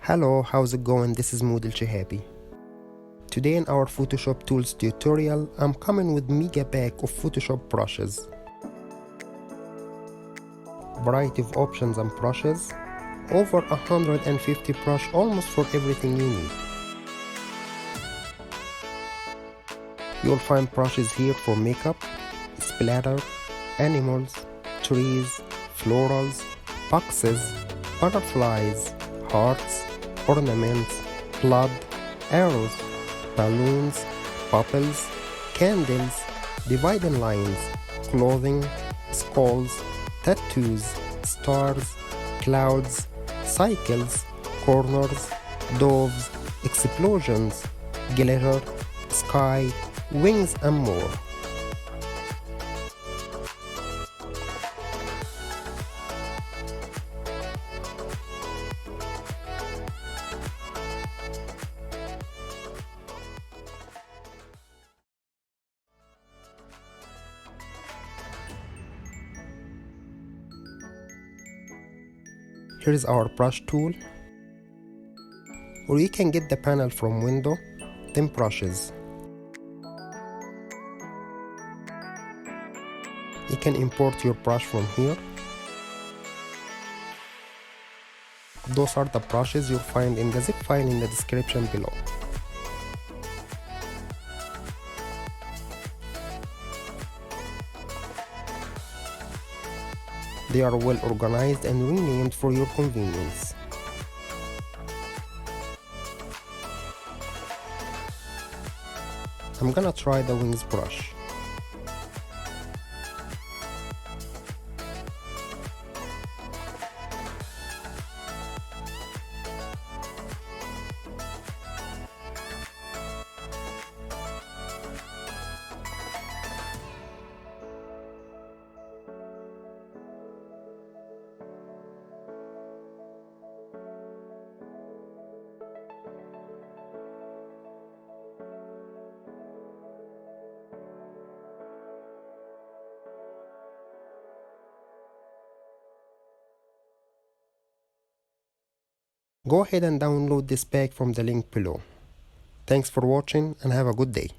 Hello, how's it going? This is Alshehaby. Today in our Photoshop tools tutorial, I'm coming with mega pack of Photoshop brushes. Variety of options and brushes, over 150 brush almost for everything you need. You'll find brushes here for makeup, splatter, animals, trees, florals, boxes, butterflies, hearts, ornaments, blood, arrows, balloons, bubbles, candles, dividing lines, clothing, skulls, tattoos, stars, clouds, cycles, corners, doves, explosions, glitter, sky, wings and more. Here is our brush tool, or you can get the panel from window, then brushes. You can import your brush from here. Those are the brushes you'll find in the zip file in the description below. They are well organized and renamed for your convenience. I'm gonna try the wings brush. Go ahead and download this pack from the link below. Thanks for watching and have a good day.